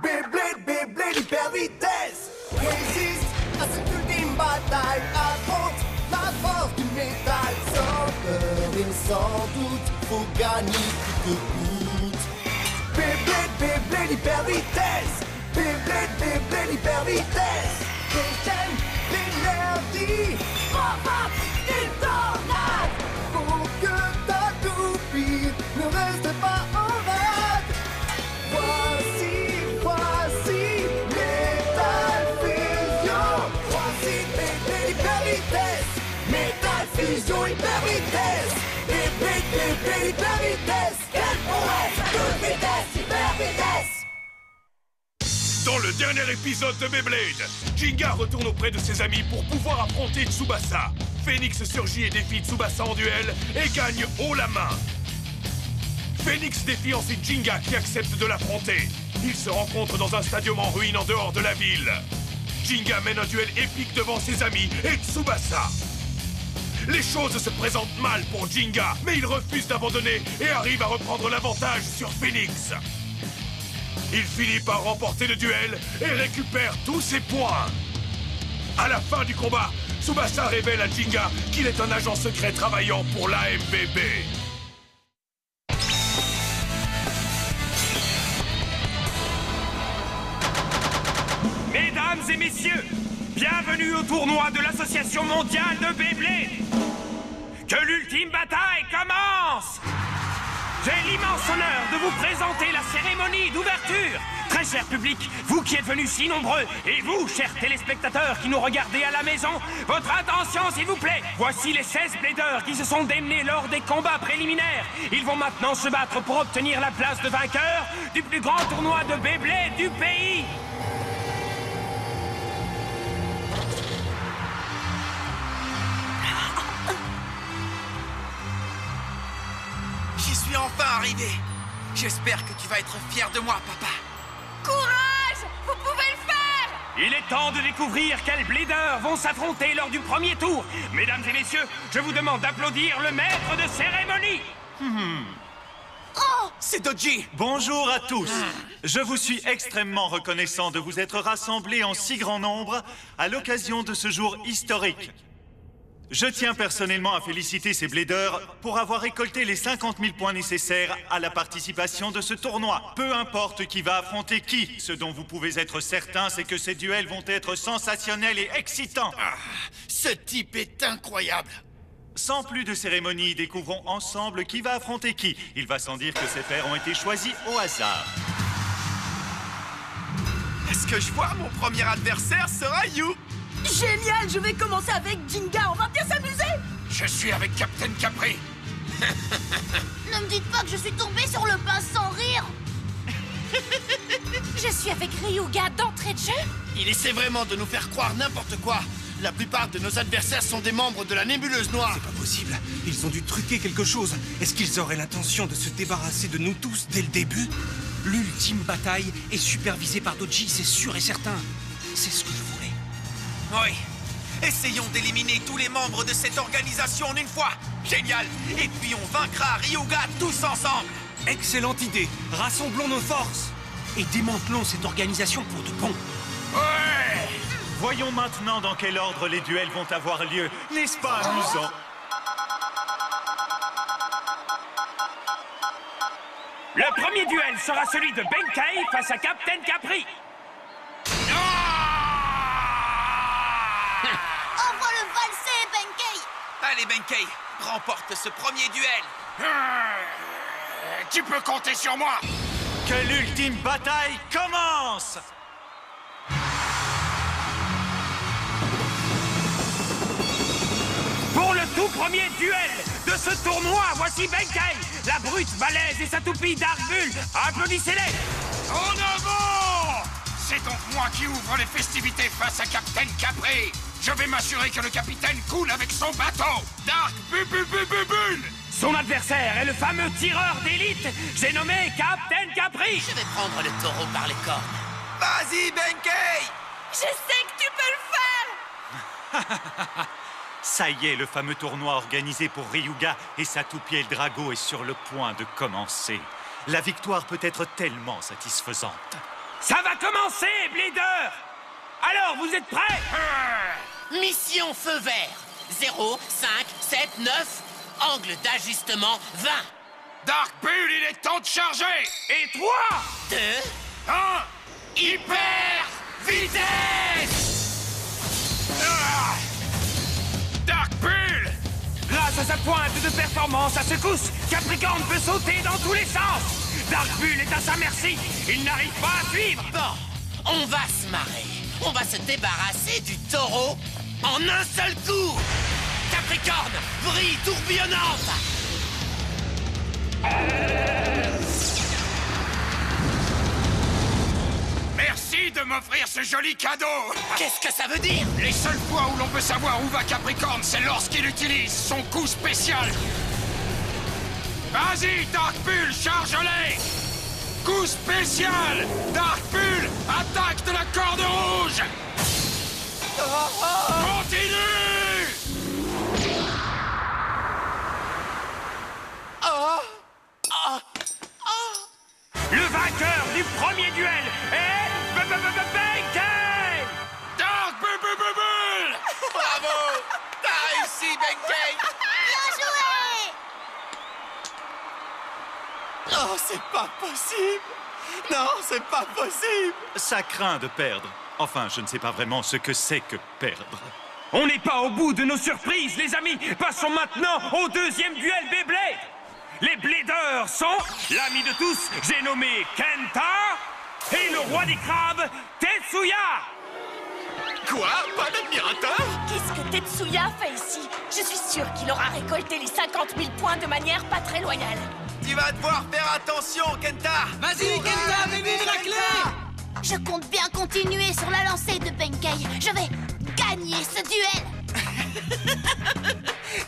Beyblade, Beyblade, hyper vitesse. Résiste à cette ultime bataille. Affronte la force du métal. Sans peur et sans doute, faut gagner coûte que coûte. Beyblade, Beyblade, hyper vitesse. Beyblade, Beyblade, hyper vitesse. Déchaîne l'énergie. Frappe une tornade. Faut que ta toupie ne reste pas en rade. Voici Metal Fusion. Voici Beyblade, hyper vitesse. Metal Fusion, hyper vitesse. Beyblade, Beyblade, hyper vitesse. Quelle prouesse, toute vitesse, hyper vitesse. Dans le dernier épisode de Beyblade, Jinga retourne auprès de ses amis pour pouvoir affronter Tsubasa. Phoenix surgit et défie Tsubasa en duel et gagne haut la main. Phoenix défie ensuite Jinga qui accepte de l'affronter. Ils se rencontrent dans un stadium en ruine en dehors de la ville. Jinga mène un duel épique devant ses amis et Tsubasa. Les choses se présentent mal pour Jinga, mais il refuse d'abandonner et arrive à reprendre l'avantage sur Phoenix. Il finit par remporter le duel et récupère tous ses points. À la fin du combat, Tsubasa révèle à Jinga qu'il est un agent secret travaillant pour l'AMBB. Mesdames et messieurs, bienvenue au tournoi de l'Association mondiale de Beyblade. Que l'ultime bataille commence! J'ai l'immense honneur de vous présenter la cérémonie d'ouverture. Très cher public, vous qui êtes venus si nombreux, et vous, chers téléspectateurs qui nous regardez à la maison, votre attention s'il vous plaît. Voici les 16 bladers qui se sont démenés lors des combats préliminaires. Ils vont maintenant se battre pour obtenir la place de vainqueur du plus grand tournoi de Beyblade du pays. J'y suis enfin arrivé. J'espère que tu vas être fier de moi, papa. Courage! Vous pouvez le faire! Il est temps de découvrir quels bladers vont s'affronter lors du premier tour. Mesdames et messieurs, je vous demande d'applaudir le maître de cérémonie. Oh, c'est Dodgy. Bonjour à tous. Je vous suis extrêmement reconnaissant de vous être rassemblés en si grand nombre à l'occasion de ce jour historique. Je tiens personnellement à féliciter ces bladers pour avoir récolté les 50 000 points nécessaires à la participation de ce tournoi. Peu importe qui va affronter qui, ce dont vous pouvez être certain, c'est que ces duels vont être sensationnels et excitants. Ce type est incroyable. Sans plus de cérémonie, découvrons ensemble qui va affronter qui. Il va sans dire que ces paires ont été choisis au hasard. Est-ce que je vois mon premier adversaire sera You? Génial! Je vais commencer avec Jinga, on va bien s'amuser! Je suis avec Captain Capri. Ne me dites pas que je suis tombée sur le pain sans rire! Je suis avec Ryuga d'entrée de jeu? Il essaie vraiment de nous faire croire n'importe quoi. La plupart de nos adversaires sont des membres de la nébuleuse noire. C'est pas possible. Ils ont dû truquer quelque chose. Est-ce qu'ils auraient l'intention de se débarrasser de nous tous dès le début? L'ultime bataille est supervisée par Dodgy, c'est sûr et certain. C'est ce que je voulais. Oui. Essayons d'éliminer tous les membres de cette organisation en une fois. Génial. Et puis on vaincra Ryuga tous ensemble. Excellente idée. Rassemblons nos forces et démantelons cette organisation pour de bon. Ouais! Voyons maintenant dans quel ordre les duels vont avoir lieu. N'est-ce pas amusant? Le premier duel sera celui de Benkei face à Captain Capri. Envoie-le valser, Benkei! Allez, Benkei, remporte ce premier duel. Tu peux compter sur moi. Que l'ultime bataille commence! Pour le tout premier duel de ce tournoi, voici Benkei, la brute balèze et sa toupie d'Argul. Applaudissez-les! En avant! C'est donc moi qui ouvre les festivités face à Captain Capri. Je vais m'assurer que le capitaine coule avec son bateau. Dark Bububububul. Son adversaire est le fameux tireur d'élite, j'ai nommé Captain Capri. Je vais prendre le taureau par les cornes. Vas-y, Benkei! Je sais que tu peux le faire! Ça y est, le fameux tournoi organisé pour Ryuga et sa toupie Eldrago est sur le point de commencer. La victoire peut être tellement satisfaisante. Ça va commencer, Blader! Alors, vous êtes prêts? Mission feu vert. 0, 5, 7, 9. Angle d'ajustement 20. Dark Bull, il est temps de charger! Et 3, 2, 1, hyper vitesse! Dark Bull! Grâce à sa pointe de performance à secousse, Capricorne peut sauter dans tous les sens! Dark Bull est à sa merci, il n'arrive pas à suivre! Bon, on va se marrer. On va se débarrasser du taureau en un seul coup. Capricorne, vrille tourbillonnante. Merci de m'offrir ce joli cadeau! Qu'est-ce que ça veut dire? Les seules fois où l'on peut savoir où va Capricorne, c'est lorsqu'il utilise son coup spécial! Vas-y, Dark Bull, charge-les! Coup spécial! Dark Bull, attaque de la corde rouge! Continue! Le vainqueur du premier duel est... Benkei! Dark Bull! Bravo! T'as réussi, Benkei! Bien joué! Oh, c'est pas possible! Non, c'est pas possible! Ça craint de perdre. Enfin, je ne sais pas vraiment ce que c'est que perdre. On n'est pas au bout de nos surprises, les amis! Passons maintenant au deuxième duel Beyblade! Les Bladers sont l'ami de tous, j'ai nommé Kenta, et le roi des crabes, Tetsuya! Quoi? Pas d'admirateur? Qu'est-ce que Tetsuya fait ici? Je suis sûre qu'il aura récolté les 50 000 points de manière pas très loyale. Tu vas devoir faire attention, Kenta! Vas-y, Kenta, bébé de la clé! Je compte bien continuer sur la lancée de Benkei. Je vais gagner ce duel.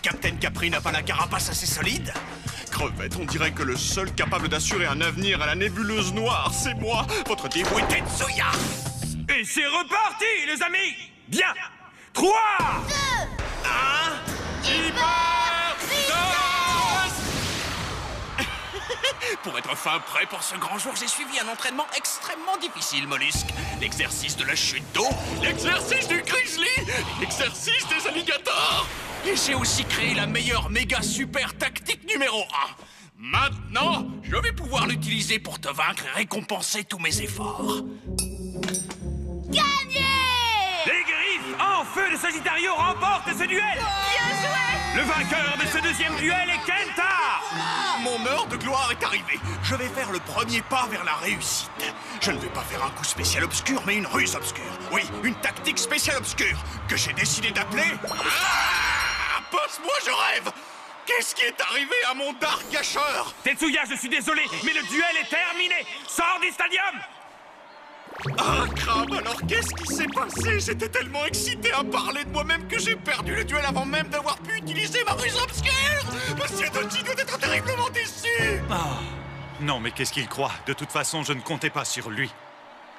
Captain Capri n'a pas la carapace assez solide? Crevette, on dirait que le seul capable d'assurer un avenir à la nébuleuse noire, c'est moi, votre dévoué Tetsuya! Et c'est reparti, les amis! Bien! 3, 2, 1, hyper vitesse! Pour être fin prêt pour ce grand jour, j'ai suivi un entraînement extrêmement difficile, Mollusque. L'exercice de la chute d'eau, l'exercice du grizzly, l'exercice des alligators. Et j'ai aussi créé la meilleure méga super tactique numéro 1. Maintenant, je vais pouvoir l'utiliser pour te vaincre et récompenser tous mes efforts. gagné! les griffes en feu de Sagittario remportent ce duel! Bien joué! Le vainqueur de ce deuxième duel est Kenta! Mon heure de gloire est arrivée. Je vais faire le premier pas vers la réussite. Je ne vais pas faire un coup spécial obscur, mais une ruse obscure. Oui, une tactique spéciale obscure que j'ai décidé d'appeler... Ah, passe-moi, je rêve! Qu'est-ce qui est arrivé à mon Dark Gâcheur? Tetsuya, je suis désolé, mais le duel est terminé! Sors du stadium! Ah, crabe, alors qu'est-ce qui s'est passé? J'étais tellement excité à parler de moi-même que j'ai perdu le duel avant même d'avoir pu utiliser ma ruse obscure! Monsieur Dodgy doit être terriblement déçu! Ah, non, mais qu'est-ce qu'il croit? De toute façon, je ne comptais pas sur lui.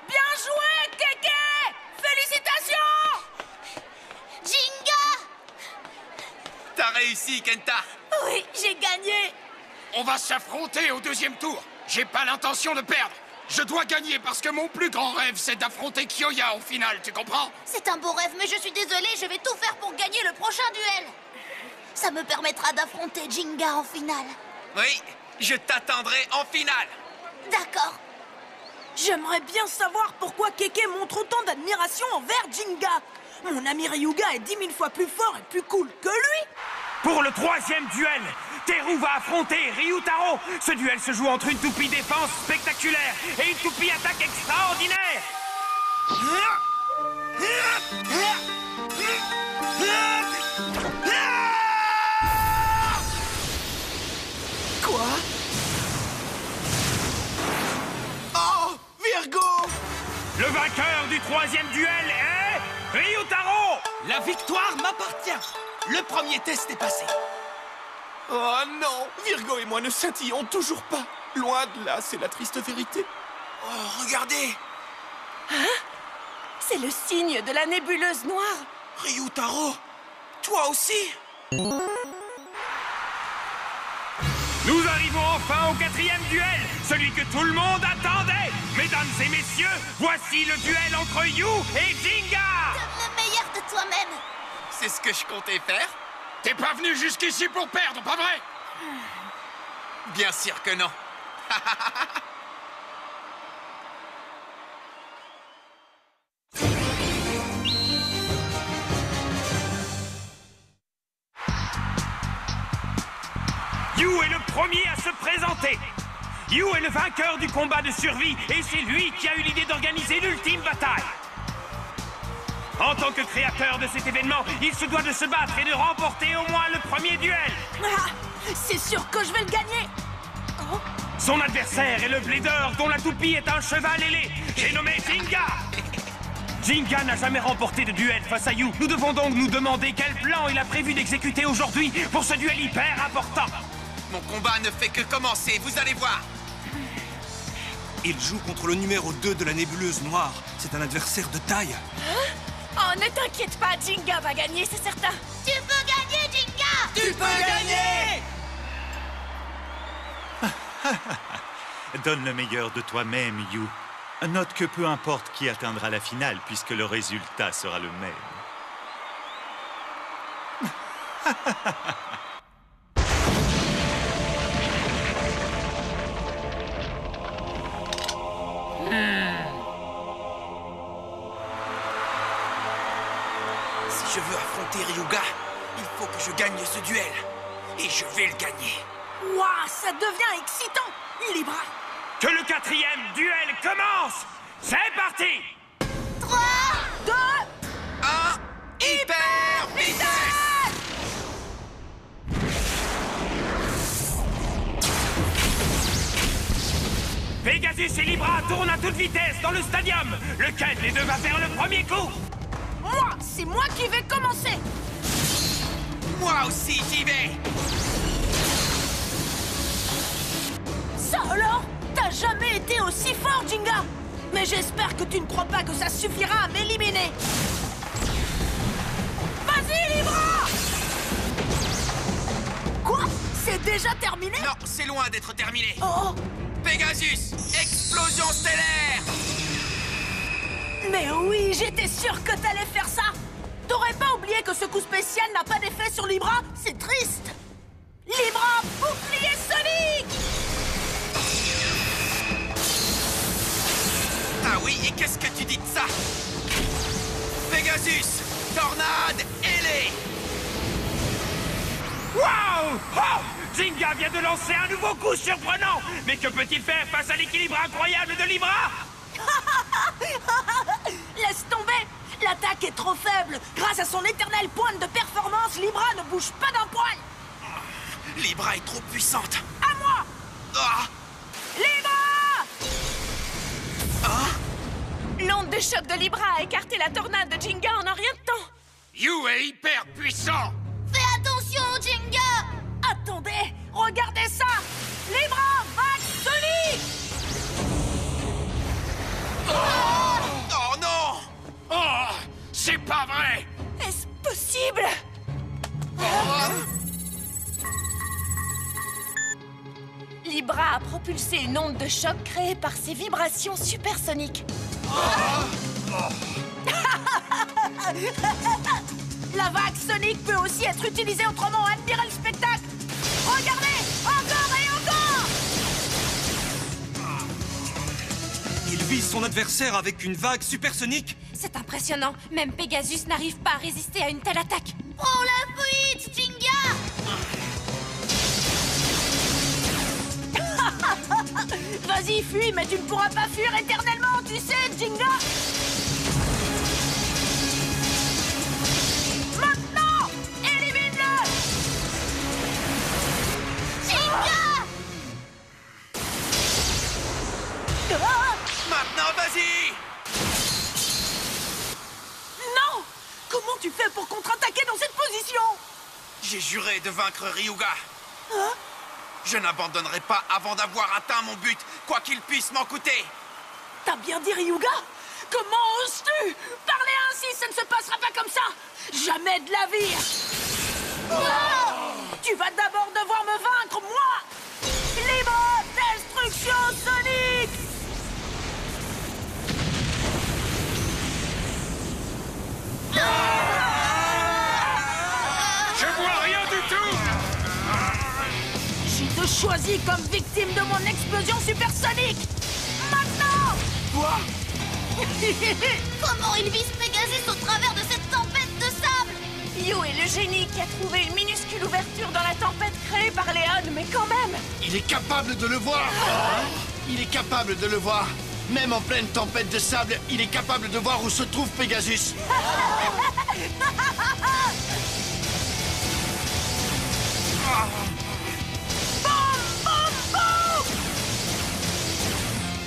Bien joué, Kéké! Félicitations! Jinga! T'as réussi, Kenta! Oui, j'ai gagné! On va s'affronter au deuxième tour. J'ai pas l'intention de perdre. Je dois gagner parce que mon plus grand rêve, c'est d'affronter Kyoya au final, tu comprends? C'est un beau rêve, mais je suis désolée, je vais tout faire pour gagner le prochain duel. Ça me permettra d'affronter Jinga en finale. Oui, je t'attendrai en finale! D'accord. J'aimerais bien savoir pourquoi Kéké montre autant d'admiration envers Jinga. Mon ami Ryuga est 10 000 fois plus fort et plus cool que lui. Pour le troisième duel, Teru va affronter Ryutaro. Ce duel se joue entre une toupie défense spectaculaire et une toupie attaque extraordinaire. Quoi? Oh, Virgo! Le vainqueur du troisième duel est Ryutaro. La victoire m'appartient. Le premier test est passé. Oh non, Virgo et moi ne scintillons toujours pas. Loin de là, c'est la triste vérité. Oh, regardez! C'est le signe de la nébuleuse noire. Ryutaro! Toi aussi! Nous arrivons enfin au quatrième duel, celui que tout le monde attendait. Mesdames Mesdames et messieurs, voici le duel entre You et Jinga! Donne le meilleur de toi-même. C'est ce que je comptais faire. T'es pas venu jusqu'ici pour perdre, pas vrai? Bien sûr que non. You est le premier à se présenter. You est le vainqueur du combat de survie et c'est lui qui a eu l'idée d'organiser l'ultime bataille. En tant que créateur de cet événement, il se doit de se battre et de remporter au moins le premier duel. Ah, c'est sûr que je vais le gagner. Oh. Son adversaire est le Blader dont la toupie est un cheval ailé. J'ai nommé Jinga. Jinga n'a jamais remporté de duel face à You. Nous devons donc nous demander quel plan il a prévu d'exécuter aujourd'hui pour ce duel hyper important. Mon combat ne fait que commencer, vous allez voir. Il joue contre le numéro 2 de la nébuleuse noire. C'est un adversaire de taille. Oh, ne t'inquiète pas, Jinga va gagner, c'est certain. Tu peux gagner, Jinga! Tu peux gagner! Donne le meilleur de toi-même, You. Note que peu importe qui atteindra la finale, puisque le résultat sera le même. Si je veux affronter Ryuga, il faut que je gagne ce duel. Et je vais le gagner. Waouh, ça devient excitant. Libra. Que le quatrième duel commence. C'est parti. 3, 2, 1, hyper vitesse! Pegasus et Libra tournent à toute vitesse dans le stadium. Lequel des deux va faire le premier coup? moi, c'est moi qui vais commencer. Moi aussi, j'y vais! Ça alors? T'as jamais été aussi fort, Jinga. Mais j'espère que tu ne crois pas que ça suffira à m'éliminer. Vas-y, Libra! Quoi? C'est déjà terminé? Non, c'est loin d'être terminé. Oh! Pegasus, explosion stellaire! Mais oui, j'étais sûr que t'allais faire ça. T'aurais pas oublié que ce coup spécial n'a pas d'effet sur Libra? C'est triste. Libra, bouclier sonique! Ah oui, et qu'est-ce que tu dis de ça? Pegasus, tornade ailée! Waouh! Oh! Jinga vient de lancer un nouveau coup surprenant. Mais que peut-il faire face à l'équilibre incroyable de Libra? Laisse tomber! L'attaque est trop faible. Grâce à son éternelle pointe de performance, Libra ne bouge pas d'un poil. Libra est trop puissante. À moi! Ah! Libra! Hein? L'onde de choc de Libra a écarté la tornade de Jinga en un rien de temps. You est hyper puissant. Fais attention, Jinga! Attendez, regardez ça! Libra, vague sonique! Oh non! Oh, c'est pas vrai. Est-ce possible? Libra a propulsé une onde de choc créée par ses vibrations supersoniques. La vague sonique peut aussi être utilisée autrement. Admirez le spectacle. Regardez, encore et encore. Il vise son adversaire avec une vague supersonique. C'est impressionnant. Même Pegasus n'arrive pas à résister à une telle attaque. Prends la fuite, Jinga! Vas-y, fuis, mais tu ne pourras pas fuir éternellement, tu sais, Jinga. Maintenant, élimine-le. Jinga! Ah! Maintenant, vas-y! Non! Comment tu fais pour contre-attaquer dans cette position? J'ai juré de vaincre Ryuga. Hein? Je n'abandonnerai pas avant d'avoir atteint mon but, quoi qu'il puisse m'en coûter. T'as bien dit Ryuga? Comment oses-tu? Parler ainsi, ça ne se passera pas comme ça. Jamais de la vie. Tu vas d'abord devoir me vaincre, moi. Libre destruction sonique. te choisis comme victime de mon explosion supersonique. Maintenant. Quoi? Comment il vise Pegasus au travers de cette tempête de sable? Yu est le génie qui a trouvé une minuscule ouverture dans la tempête créée par Léon, mais quand même. Il est capable de le voir. Il est capable de le voir. Même en pleine tempête de sable, il est capable de voir où se trouve Pegasus.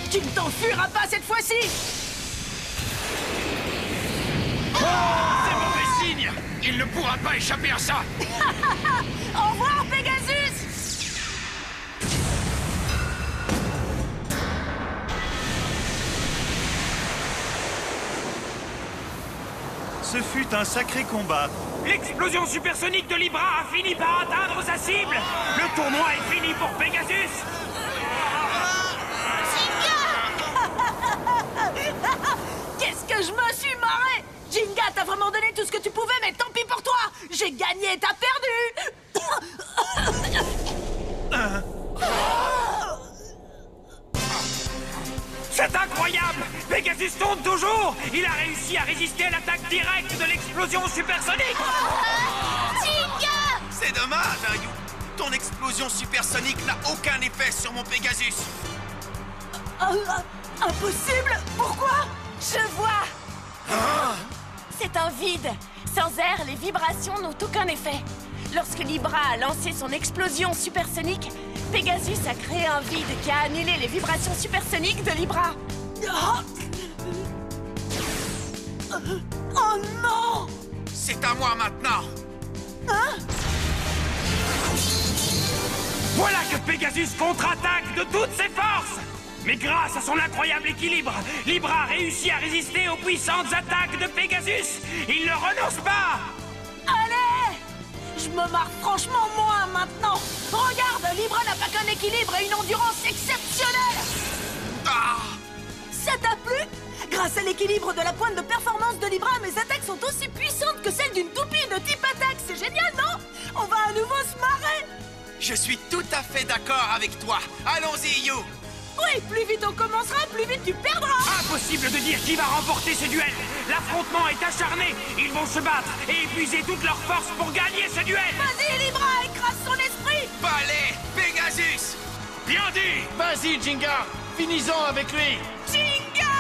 Tu ne t'enfuiras pas cette fois-ci. C'est mauvais signe! Il ne pourra pas échapper à ça! Au revoir, Pegasus. Ce fut un sacré combat. L'explosion supersonique de Libra a fini par atteindre sa cible. Le tournoi est fini pour Pegasus. Qu'est-ce que je me suis marré! Jinga, t'as vraiment donné tout ce que tu pouvais, mais tant pis pour toi! J'ai gagné et t'as perdu! C'est incroyable! Pegasus tourne toujours! Il a réussi à résister à l'attaque directe de l'explosion supersonique! Jinga! C'est dommage, hein, Yu. Ton explosion supersonique n'a aucun effet sur mon Pegasus. Impossible! Pourquoi? Je vois! C'est un vide. Sans air, les vibrations n'ont aucun effet. Lorsque Libra a lancé son explosion supersonique, Pegasus a créé un vide qui a annulé les vibrations supersoniques de Libra. Oh non! C'est à moi maintenant. Hein? Voilà que Pegasus contre-attaque de toutes ses forces! Mais grâce à son incroyable équilibre, Libra a réussi à résister aux puissantes attaques de Pegasus! Il ne renonce pas! Allez! Je me marre franchement moins maintenant! Regarde, Libra n'a pas qu'un équilibre et une endurance exceptionnelle! Ça t'a plu? Grâce à l'équilibre de la pointe de performance de Libra, mes attaques sont aussi puissantes que celles d'une toupie de type attaque! C'est génial, non? On va à nouveau se marrer! Je suis tout à fait d'accord avec toi. Allons-y, Yu. Oui, plus vite on commencera, plus vite tu perdras! Impossible de dire qui va remporter ce duel! L'affrontement est acharné! Ils vont se battre et épuiser toutes leurs forces pour gagner ce duel! Vas-y, Libra, écrase son esprit! Balai, Pegasus. Bien dit! Vas-y, Jinga. Finis-en avec lui. Jinga!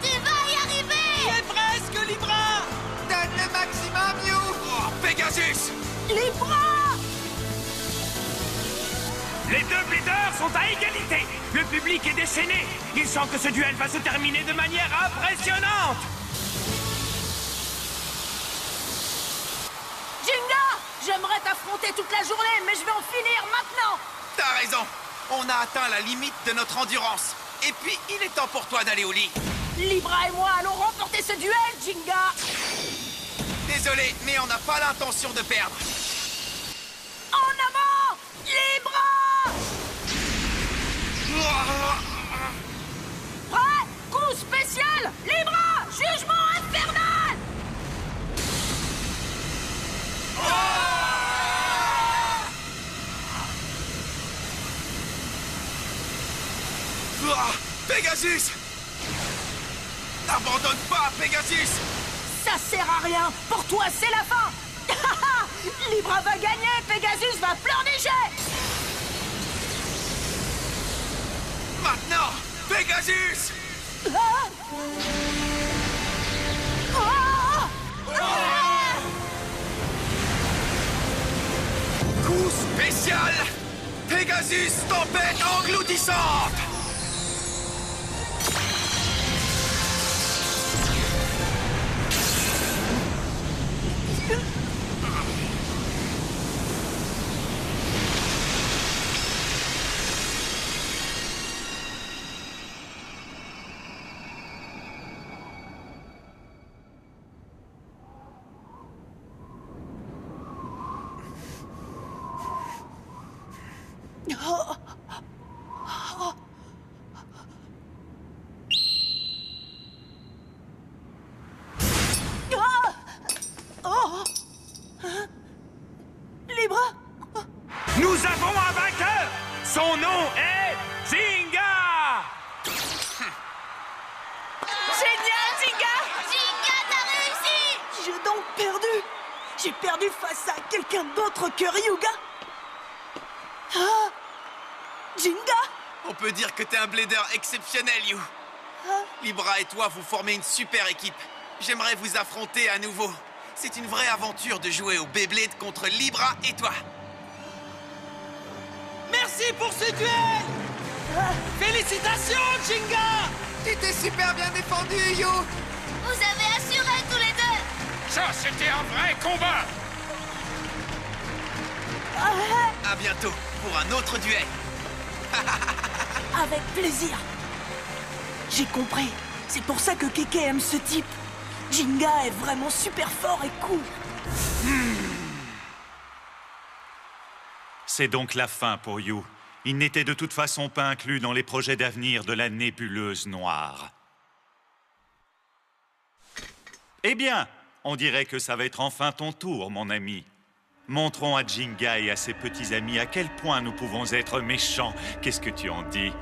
Tu vas y arriver! Presque, Libra. Donne le maximum, Yu. Oh, Pegasus. Libra! Les deux bleeders sont à égalité! Le public est déchaîné! Il sent que ce duel va se terminer de manière impressionnante! Jinga! J'aimerais t'affronter toute la journée, mais je vais en finir maintenant! T'as raison. On a atteint la limite de notre endurance. Et puis, il est temps pour toi d'aller au lit. Libra et moi allons remporter ce duel, Jinga! Désolé, mais on n'a pas l'intention de perdre. En avant! Libra! Prêt? Coup spécial! Libra! Jugement infernal! Pegasus! N'abandonne pas, Pegasus! Ça sert à rien! Pour toi, c'est la fin! Libra va gagner! Pegasus va pleurnicher! Maintenant, Pegasus! Ah! Ah! Ah! Coup spécial! Pegasus, tempête engloutissante! J'ai perdu face à quelqu'un d'autre que Ryuga. Ah, Jinga. On peut dire que t'es un blader exceptionnel, Yu. Libra et toi, vous formez une super équipe. J'aimerais vous affronter à nouveau. C'est une vraie aventure de jouer au Beyblade contre Libra et toi. Merci pour ce duel. Félicitations, Jinga. Tu t'es super bien défendu, Yu. Vous avez assuré tous les deux. Ça, c'était un vrai combat. À bientôt pour un autre duel. Avec plaisir. J'ai compris. C'est pour ça que Keke aime ce type. Jinga est vraiment super fort et cool. C'est donc la fin pour Yu. Il n'était de toute façon pas inclus dans les projets d'avenir de la nébuleuse noire. Eh bien, on dirait que ça va être enfin ton tour, mon ami. Montrons à Jinga et à ses petits amis à quel point nous pouvons être méchants. Qu'est-ce que tu en dis?